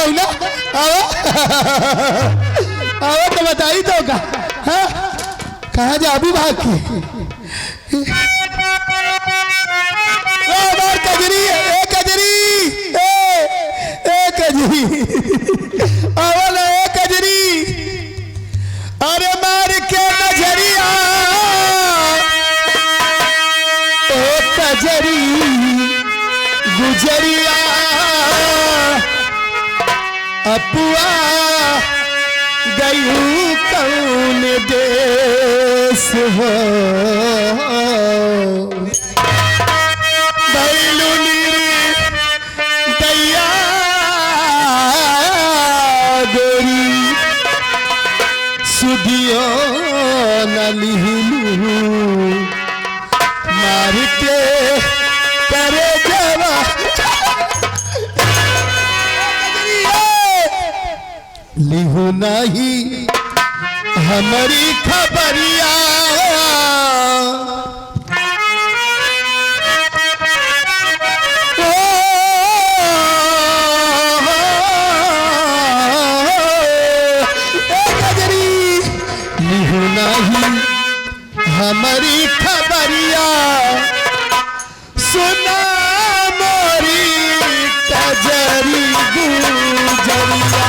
आओ ना, आओ आओ तो बताई तो का कहाँ जा अभी भाग के कजरी कजरी आओ ना कजरी। अरे मार के नजरिया ओ कजरी गुजरिया अपुआ गयू कौन देश हो भैलू दैया गोरी सुदियो न लिहलू मार के करे जवा लिहू नहीं हमारी खबरिया लिहू नहीं हमारी खबरिया सुना मोरी कजरी गुजरिया।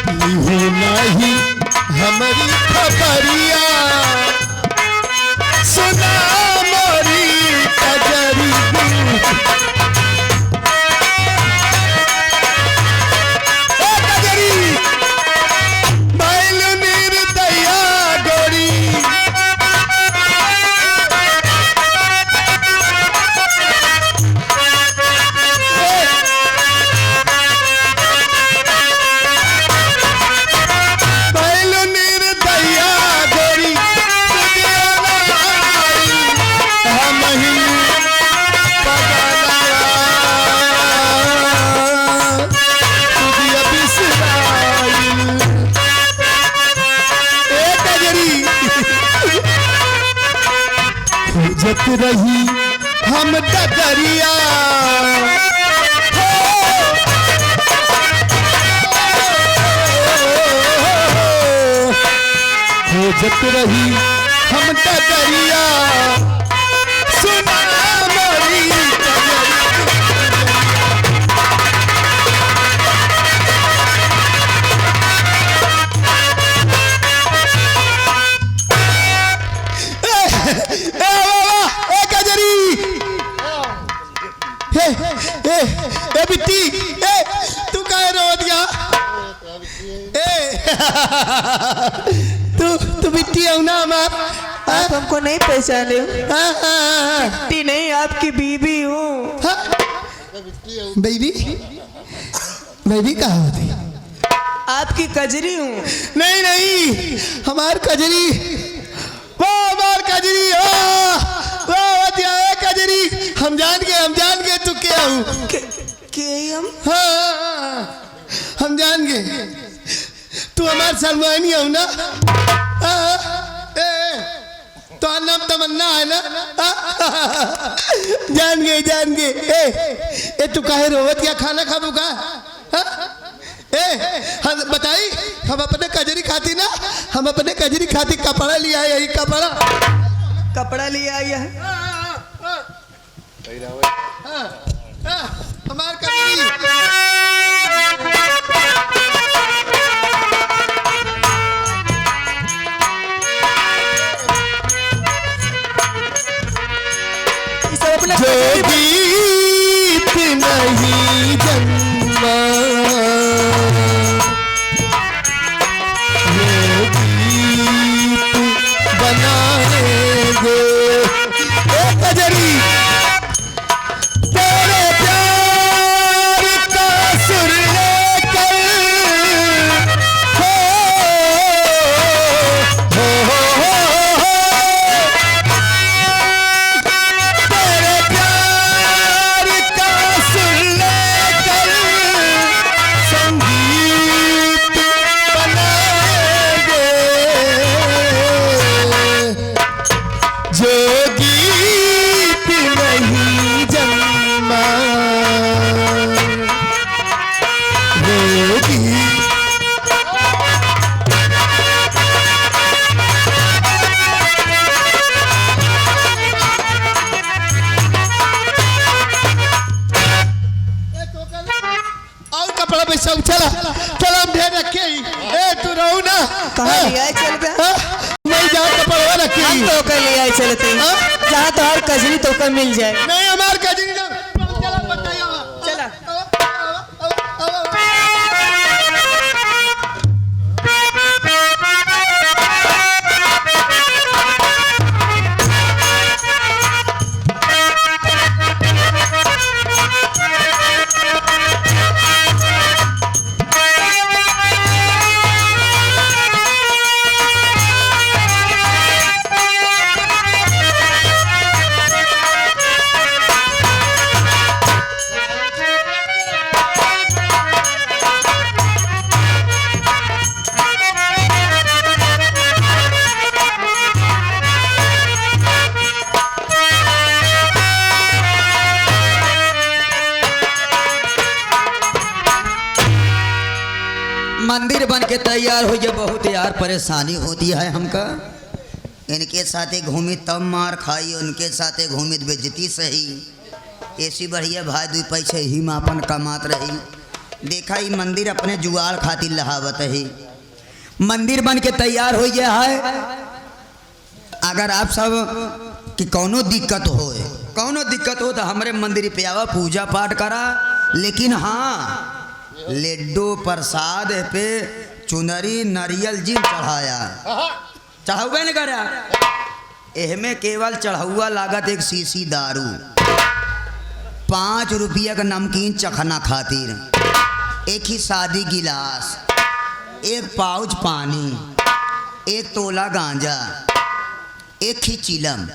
नहीं हमारी खबरिया सुना मोरी कजरी कजरी बैलू निर्दया गोरी जत रही हम डगरिया हो जत रही हम डगरिया सुना मोरी ए बिट्टी तू कहे रो दिया तू बिट्टी हो ना हमार आप हमको नहीं पहचाने बिट्टी नहीं आपकी बीबी हूँ। बेबी बेबी कहाँ होती आपकी कजरी हूँ। नहीं नहीं हमार कजरी वो हमार कजरी हो कजरी हम जान गए तू क्या हूँ हम जान गए तू हमार सलमानी हो ना तो नाम तमन्ना है ना जान गए ए तू काहे रोवत या खाना खाबू का बताई हम अपने कजरी खाती ना हम अपने कजरी खाती कपड़ा लिया यही कपड़ा लिया आया है हमार कजरी जो गीत नहीं जन्मा वो गीत बनाएंगे कजरी तेरे प्यार का करोगी। और कपड़ा पैसा चला चला हम ढेर रखे ही। ए तू रहू ना कहाँ ले आए चल बे? मैं जहाँ कपड़ा रखे हम तो कर ले आए चलते जहाँ तो हर कजरी तो कर मिल जाए। नहीं हमार कजरी ना चला बताइए चला मंदिर बन के तैयार हो ये बहुत यार परेशानी होती है हमका। इनके साथे घूमी तब मार खाई, उनके साथे घूमी बेइज्जती सही। ऐसी बढ़िया भाई दू पैसे ही मापन कमात रही। देखा ही मंदिर अपने जुगाड़ खातिर लहावत है। मंदिर बन के तैयार हो गया है। अगर आप सब कि कौनो दिक्कत हो तो हमारे मंदिर पे आवा, पूजा पाठ करा। लेकिन हाँ लड्डू प्रसाद पे चुनरी नारियल जी चढ़ाया चढ़ावे न करा। एहमे केवल चढ़ावा लागत एक शीशी दारू, 5 रुपया का नमकीन चखना खातिर, एक ही शादी गिलास, एक पाउच पानी, एक तोला गांजा, एक ही चिलम,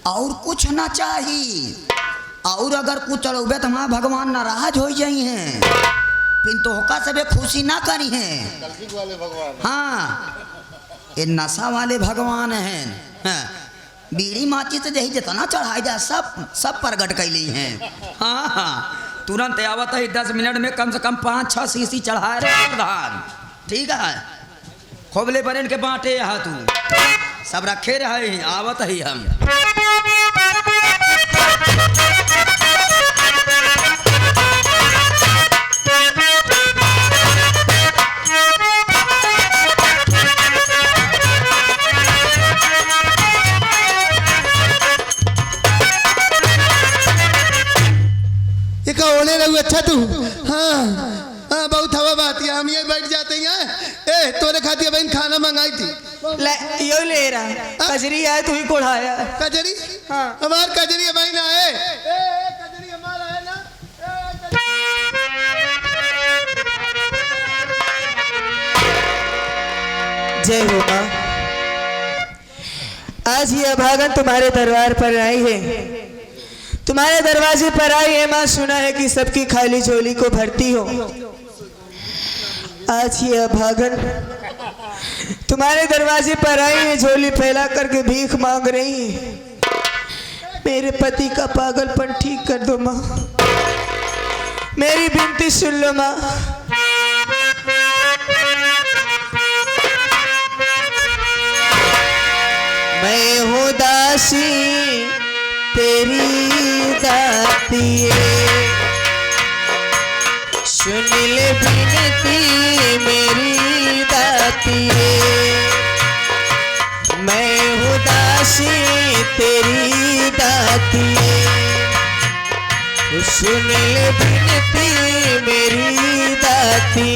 और कुछ ना चाहिए। और अगर कुछ चढ़ोबे तो हमारा भगवान नाराज हो जाई हैं, फिर तो होका सबे खुशी ना करी हैं। हाँ ये नशा वाले भगवान हैं। हाँ, बीड़ी माची से जही जितना चढ़ाई जा सब प्रगट कैली हैं। हाँ हाँ तुरंत आवत है 10 मिनट में कम से कम 5-6 शीशी चढ़ाए रहे प्रधान। ठीक है खोबले बरन के बांटे यहाँ तू सब रखे रहे आवत ही हम। ओले रहू अच्छा तू। हाँ हाँ बहुत हवा बात है, हम ये बैठ जाते हैं। ए तोरे खातिर बहन खाना मंगाई थी। यो ले रहा कजरी आए तू ही कोढ़ाया कजरी। हाँ हमार कजरी बहन आए। कजरी हमारा है ना। जय हो माँ। आज ये अभागन तुम्हारे दरबार पर आई है, तुम्हारे दरवाजे पर आई है माँ। सुना है कि सबकी खाली झोली को भरती हो। आज ये अभागन तुम्हारे दरवाजे पर आई है, झोली फैला करके भीख मांग रही है। मेरे पति का पागलपन ठीक कर दो माँ, मेरी विनती सुन लो माँ। मैं हूँ दासी तेरी दाती, सुन ले विनती मेरी दाती। मैं हूँ दासी तेरी दाती, सुन ले विनती मेरी दाती।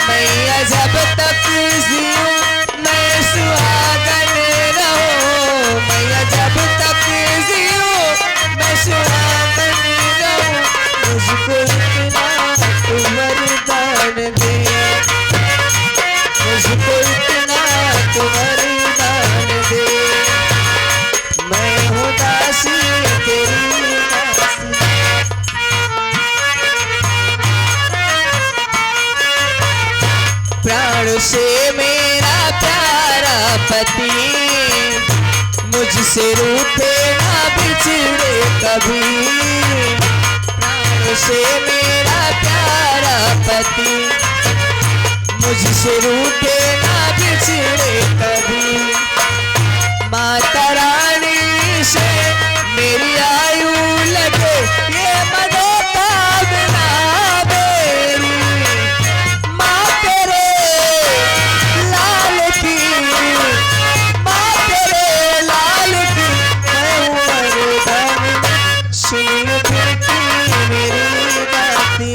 मैया जब तक जियूं मैं सुहागन रहूं, मैया जब तक जियूं मैं सुहागन रहूं। मुझको इतना तू वरदान दे, मुझको इतना तू वरदान दे। मैं हूँ दासी तेरी दासी। प्राण से मेरा प्यारा पति, मुझसे रूठे ना बिछड़े कभी। प्राण से मेरा प्यारा पति मुझसे रूठे ना बिछड़े कभी। माता रानी से मेरी आयु लगे ये मनोकामना मेरी। माँ तेरे लाल की, माँ तेरे लाल की मैं वरदान सुन बेटी मेरी बाती।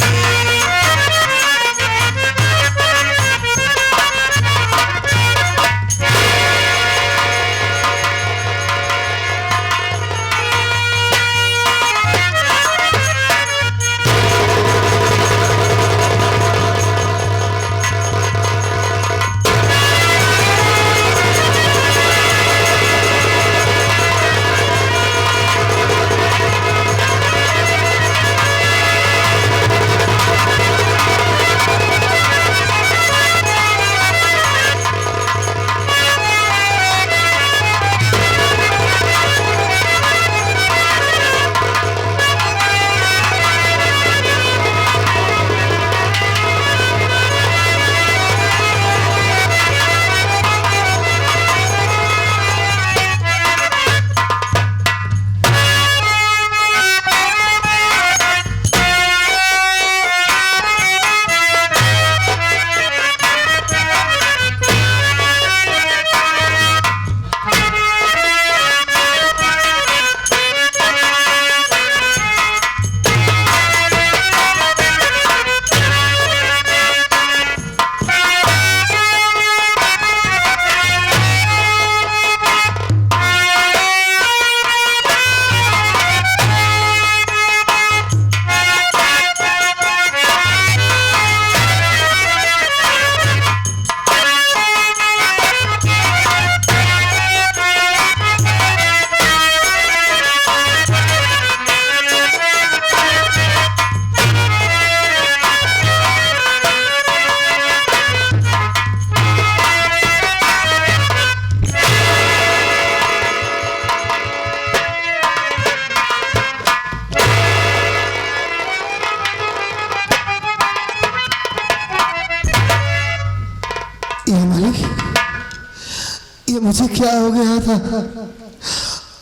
ये मुझे क्या हो गया था?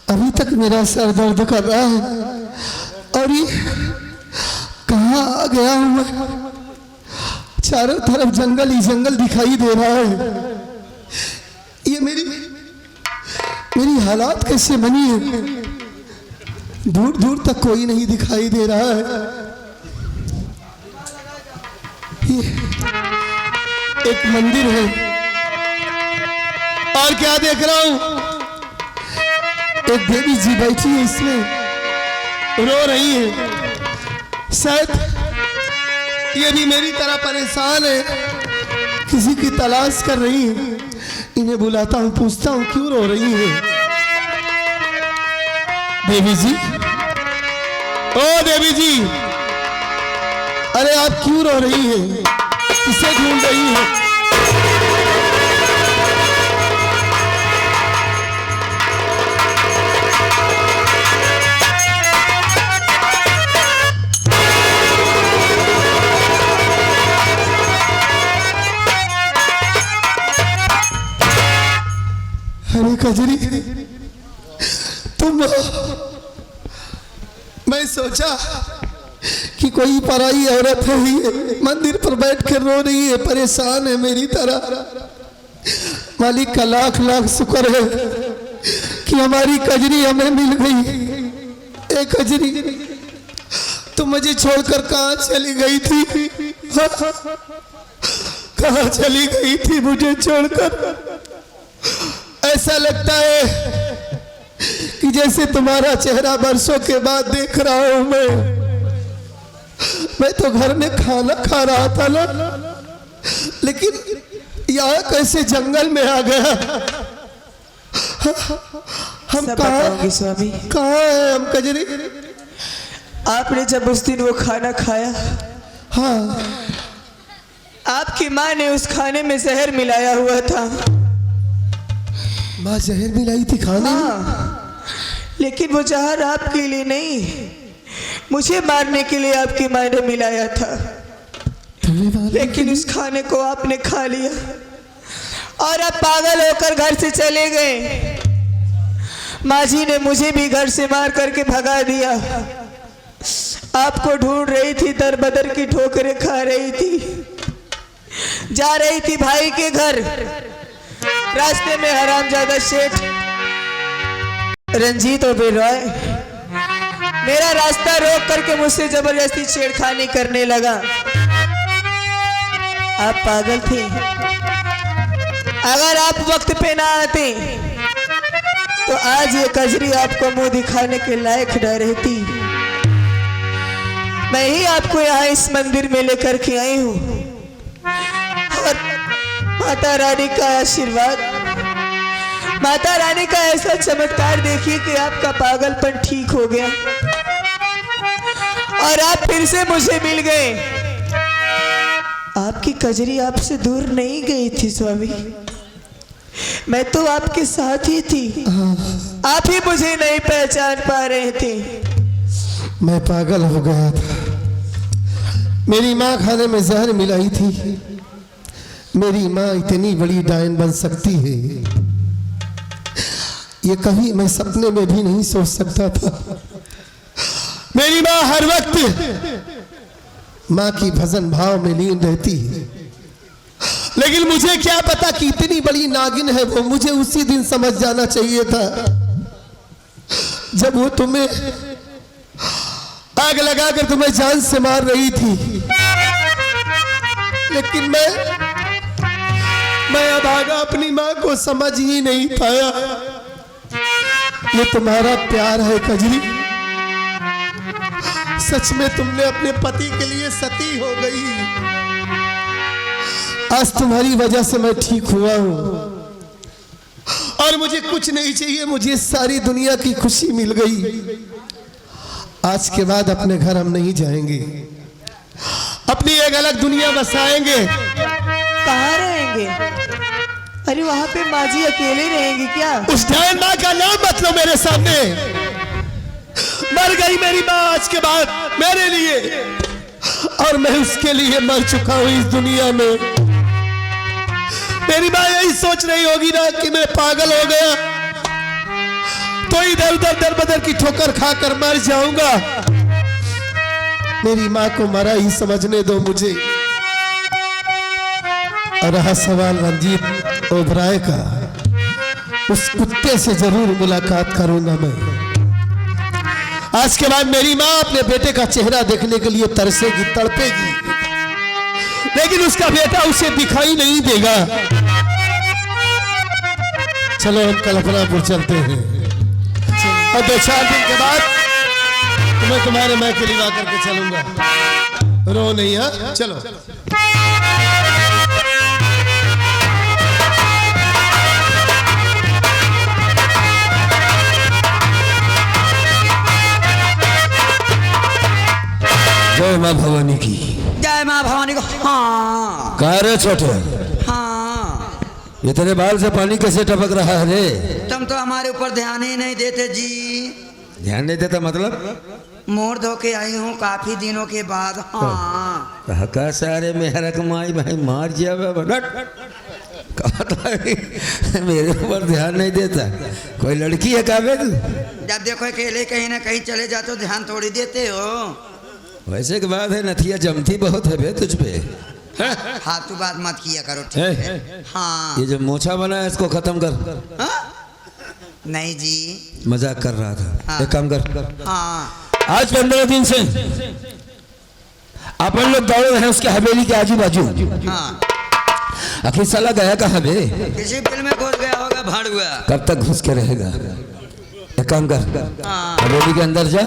अभी तक मेरा सर दर्द कर रहा है और ये कहाँ आ गया हूँ मैं? चारों तरफ जंगल ही जंगल दिखाई दे रहा है। ये मेरी हालात कैसे बनी है? दूर दूर तक कोई नहीं दिखाई दे रहा है। ये एक मंदिर है और क्या देख रहा हूं? एक देवी जी बैठी है, इसमें रो रही है। शायद ये भी मेरी तरह परेशान है, किसी की तलाश कर रही है। इन्हें बुलाता हूं, पूछता हूं क्यों रो रही है। देवी जी, ओ देवी जी, अरे आप क्यों रो रही है? किसे ढूंढ रही है? अरे कजरी, तुम, मैं सोचा कि कोई पराई औरत है ही मंदिर पर बैठ कर रो रही है, परेशान है मेरी तरह। मालिक का लाख लाख शुक्र है कि हमारी कजरी हमें मिल गई। ए कजरी, तुम मुझे छोड़कर कहाँ चली गई थी? कहाँ चली गई थी मुझे छोड़कर? ऐसा लगता है कि जैसे तुम्हारा चेहरा बरसों के बाद देख रहा हूं मैं तो घर में खाना खा रहा था ना, लेकिन यहाँ कैसे जंगल में आ गया? हम कहाँ स्वामी? कहाँ है हम कजरी? आपने जब उस दिन वो खाना खाया, हाँ, आपकी माँ ने उस खाने में जहर मिलाया हुआ था। माँ जहर मिलाई थी खाने में? हाँ, लेकिन वो जहर आपके लिए नहीं, मुझे मारने के लिए आपकी माँ ने मिलाया था, लेकिन उस खाने को आपने खा लिया और अब पागल होकर घर से चले गए। माँ जी ने मुझे भी घर से मार करके भगा दिया। आपको ढूंढ रही थी, दर बदर की ठोकरें खा रही थी, जा रही थी भाई के घर। रास्ते में हरामजादा सेठ रंजीत ओबेरॉय मेरा रास्ता रोक करके मुझसे जबरदस्ती छेड़खानी करने लगा। आप पागल थे, अगर आप वक्त पे ना आते तो आज ये कजरी आपको मुंह दिखाने के लायक न रहती। मैं ही आपको यहाँ इस मंदिर में लेकर के आई हूँ और माता रानी का आशीर्वाद, माता रानी का ऐसा चमत्कार देखिए कि आपका पागलपन ठीक हो गया और आप फिर से मुझे मिल गए। आपकी कजरी आपसे दूर नहीं गई थी स्वामी, मैं तो आपके साथ ही थी, आप ही मुझे नहीं पहचान पा रहे थे। मैं पागल हो गया था। मेरी माँ खाने में जहर मिलाई थी। मेरी माँ इतनी बड़ी डायन बन सकती है, ये कभी मैं सपने में भी नहीं सोच सकता था। मेरी माँ हर वक्त माँ की भजन भाव में लीन रहती है, लेकिन मुझे क्या पता कि इतनी बड़ी नागिन है वो। मुझे उसी दिन समझ जाना चाहिए था जब वो तुम्हें आग लगाकर तुम्हें जान से मार रही थी, लेकिन मैं अभागा अपनी माँ को समझ ही नहीं पाया। ये तुम्हारा प्यार है कजरी, सच में तुमने अपने पति के लिए सती हो गई। आज तुम्हारी वजह से मैं ठीक हुआ हूं और मुझे कुछ नहीं चाहिए, मुझे सारी दुनिया की खुशी मिल गई। आज के बाद अपने घर हम नहीं जाएंगे, अपनी एक अलग दुनिया बसाएंगे। कहाँ रहेंगे? अरे वहाँ पे माँ जी अकेले रहेंगी क्या? उस डायन माँ का नाम मत लो मेरे सामने। मर गई मेरी माँ आज के बाद मेरे लिए, और मैं उसके लिए मर चुका हूँ इस दुनिया में। मेरी माँ यही सोच रही होगी ना कि मैं पागल हो गया तो इधर उधर दर बदर की ठोकर खाकर मर जाऊंगा। मेरी माँ को मरा ही समझने दो मुझे। और रहा सवाल रंजीत ओबराय का, उस कुत्ते से जरूर मुलाकात करूंगा मैं। आज के बाद मेरी माँ अपने बेटे का चेहरा देखने के लिए तरसेगी, तड़पेगी, लेकिन उसका बेटा उसे दिखाई नहीं देगा। चलो हम कल्पनापुर चलते हैं और 2-4 दिन के बाद मैं तुम्हारे मैं के लिए करके चलूंगा। रो नहीं, हाँ चलो। जय माँ भवानी की। जय माँ भवानी को। हाँ कह रहे छोटे, हाँ, ये तेरे बाल से पानी कैसे टपक रहा है रे? तुम तो हमारे ऊपर ध्यान ही नहीं देते जी। ध्यान नहीं देता मतलब? मोर धो के आई हूँ काफी दिनों के बाद। हाँ कहा सारे मेहरक माई भाई मार जिया मेरे ऊपर ध्यान नहीं देता। कोई लड़की है काबे तू? जब देखो अकेले कहीं ना कहीं चले जाते हो ध्यान थोड़ी देते हो। वैसे के बात है, नथिया जमती बहुत है बे तुझ पे। फालतू बात मत किया करो, ठीक है? हाँ ये जो मोछा बना है इसको खत्म कर। हाँ? नहीं जी, मजाक कर रहा था। हाँ। एक काम कर, हाँ आज 15 दिन से अपन लोग दौड़ रहे हैं उसके हवेली के आजू बाजू। हाँ, आखिर साला गया कहाँ बे? किसी बिल में घुस गया होगा भाड़ुआ। कब तक घुस के रहेगा? एक काम कर, हाँ हवेली के अंदर जा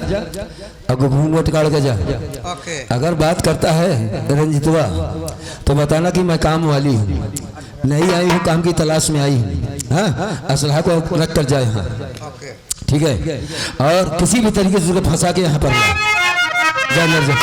और घूंघट काट के जा। ओके। अगर बात करता है रंजितवा तो बताना कि मैं काम वाली हूँ, नहीं आई हूँ, काम की तलाश में आई हूँ। हाँ, असलहा को रख कर जाए। हाँ ओके ठीक है, और किसी भी तरीके से उसको फंसा के यहाँ पर जा अंदर जा।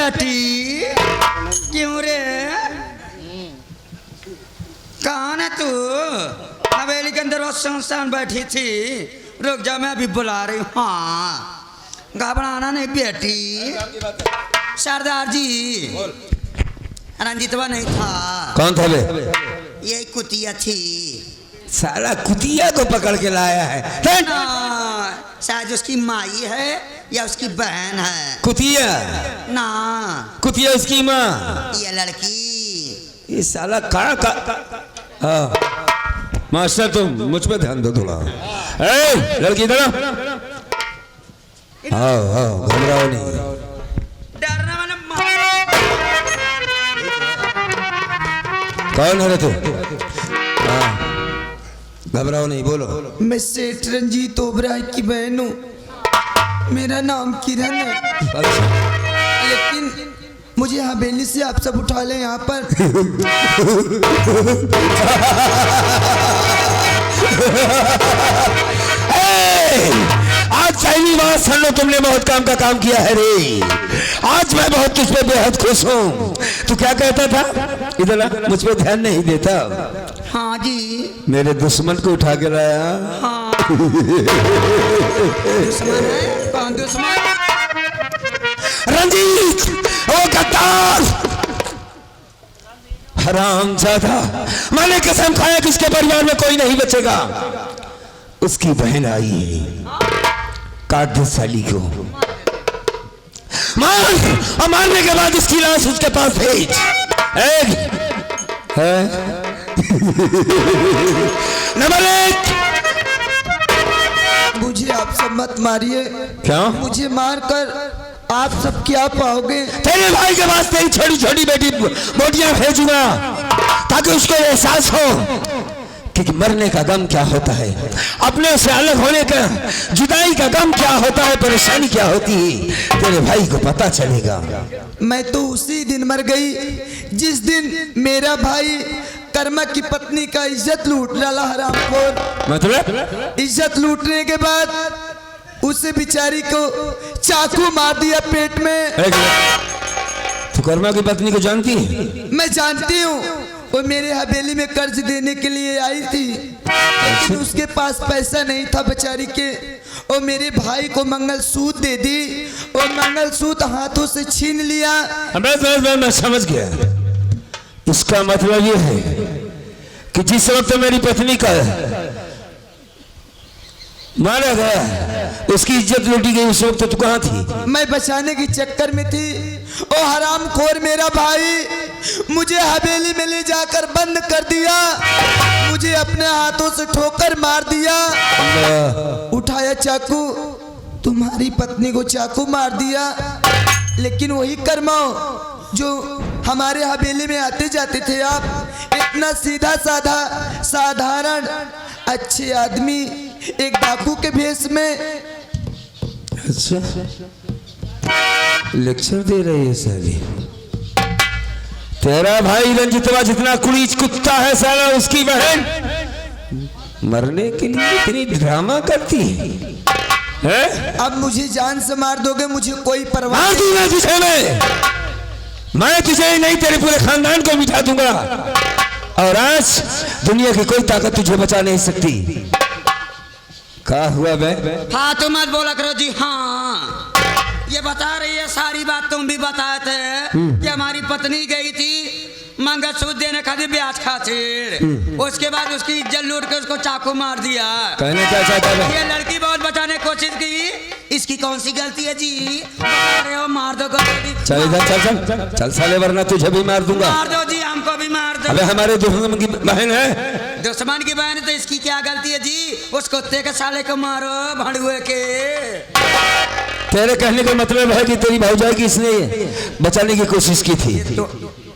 बेटी क्यों रे कहाँ है तू हवेली के अंदर वो संस्थान बैठी थी रुक जा मैं अभी बुला रही हूँ हाँ घबराना नहीं बेटी सरदार जी रंजीतवा नहीं था कौन था बे? यही कुतिया थी साला कुतिया को पकड़ के लाया है। ना शायद उसकी माई है या उसकी बहन है कुतिया ना कुतिया उसकी माँ ये लड़की ये साला कहाँ का मास्टर तुम मुझ पे ध्यान दो थोड़ा। ए लड़की इधर आओ आओ घबराओ नहीं। डरने वाला कौन है रे तू? हाँ घबराओ नहीं बोलो। मैं सेठ रंजीत ओबराय की बहन हूँ मेरा नाम किरण है लेकिन मुझे हवेली से आप सब उठा लें यहाँ पर। आज पहली बार सुन लो तुमने बहुत काम का काम किया है रे। आज मैं बहुत तुझ पे बेहद खुश हूँ। तू क्या कहता था? इधर आ, मुझ पे ध्यान नहीं देता। हाँ जी मेरे दुश्मन को उठा के लाया। हाँ दुश्मन है कौन दुश्मन रंजीत ओ गद्दार हरामजादा मैंने कसम खाया कि इसके परिवार में कोई नहीं बचेगा। उसकी बहन आई है काट दे साली को मार और मारने के बाद इसकी लाश उसके पास भेज। है नंबर 1 मुझे आप सब मत मारिए। क्या मुझे मारकर आप सब क्या पाओगे? तेरे भाई के पास तेरी छोटी छोटी बेटी बोटियां भेजूंगा ताकि उसको एहसास हो कि मरने का गम क्या होता है, अपने से अलग होने का जुदाई का गम क्या होता है, परेशानी क्या होती है, तेरे भाई को पता चलेगा। मैं तो उसी दिन मर गई जिस दिन मेरा भाई कर्मा की पत्नी का इज्जत लूट डाला हरामखोर। मतलब इज्जत लूटने के बाद उसे बिचारी को चाकू मार दिया पेट में। तू कर्मा की पत्नी को जानती है? मैं जानती हूँ वो मेरे हवेली में कर्ज देने के लिए आई थी लेकिन उसके पास पैसा नहीं था बेचारी के। और मेरे भाई को मंगलसूत्र दे दी और मंगलसूत्र हाथों से छीन लिया। मैं समझ गया। इसका मतलब ये है कि जिस वक्त मेरी पत्नी का मारा गया उसकी इज्जत लूटी गई उस वक्त तू कहाँ थी? मैं बचाने के चक्कर में थी। ओ हरामखोर मेरा भाई मुझे हवेली में ले जाकर बंद कर दिया, मुझे अपने हाथों से ठोकर मार दिया। उठाया चाकू, तुम्हारी पत्नी को चाकू मार दिया। लेकिन वही कर्मा जो हमारे हवेली में आते जाते थे, आप इतना सीधा साधा साधारण अच्छे आदमी एक डाकू के भेष में। अच्छा लेक्चर दे रही है साली। तेरा भाई रंजितवा जितना कुड़ीच कुत्ता है साला उसकी बहन मरने के लिए इतनी ड्रामा करती है? अब मुझे जान से मार दोगे, मुझे कोई परवाह मार दूंगा तुझे मैं तुझे ही नहीं तेरे पूरे खानदान को मिटा दूंगा। और आज दुनिया की कोई ताकत तुझे बचा नहीं सकती। क्या हुआ बे? हाँ तो मत बोला करो जी। हाँ ये बता रही है सारी बात तुम भी बताए थे कि हमारी पत्नी गई थी मंगलसूत्र देने खातिर ब्याज खातिर, उसके बाद उसकी इज्जत लूट के उसको चाकू मार दिया। कहने क्या चाहता है? ये लड़की बहुत बचाने की कोशिश की, इसकी कौन सी गलती है जी? बता रहे हो मार दो चल इधर चल चल चल साले वरना तुझे भी मार दूंगा। मार दो जी, हमको भी मार दो। अबे हमारे दुश्मन की बहन है। दुश्मन की बहन तो इसकी क्या गलती है जी? उस कुत्ते के साले को मारो भड़ुए के। तेरे कहने का मतलब है कि तेरी भौजाई की इसने बचाने की कोशिश की थी। तो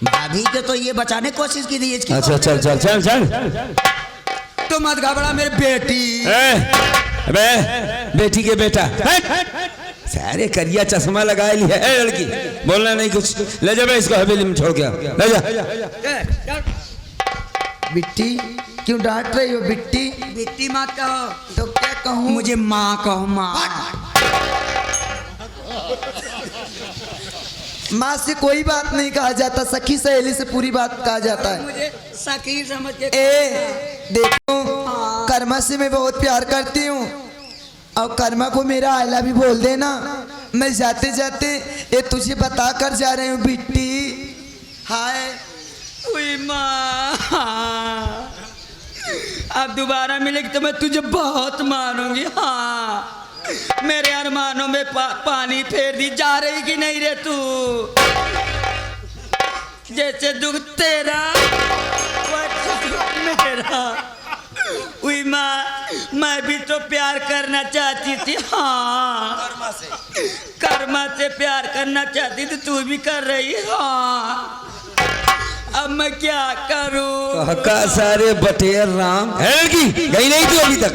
भाभी तो ये बचाने की कोशिश की थी इसकी। अच्छा चल चल चल चल तो मत घबरा मेरी बेटी। अबे बेटी के बेटा सारे करिया चश्मा लगाए लिया है लड़की, बोलना नहीं कुछ। ले जा बे इसको हवेली में छोड़ के ले जा। बिट्टी क्यों डांट रही हो? बिट्टी बिट्टी मत कहो तो क्या कहूँ? मुझे माँ कहो माँ। माँ से कोई बात नहीं कहा जाता, सखी सहेली से पूरी बात कहा जाता है। मुझे सखी समझ के देखो कर्मा से मैं बहुत प्यार करती हूँ और कर्मा को मेरा आला भी बोल देना। मैं जाते जाते ये तुझे बता कर जा रही हूँ बिट्टी। हाय उई माँ, अब दोबारा मिलेगी तो मैं तुझे बहुत मारूंगी। हाँ मेरे अरमानों में पानी फेर दी जा रही कि नहीं रे तू? जैसे दुख तेरा वैसे दुख मेरा। उई माँ, मैं भी तो प्यार करना चाहती थी। हाँ कर्मा से प्यार करना चाहती थी, तू भी कर रही। हाँ अब मैं क्या करूं? का सारे बटेर राम है की गई नहीं तू अभी तक।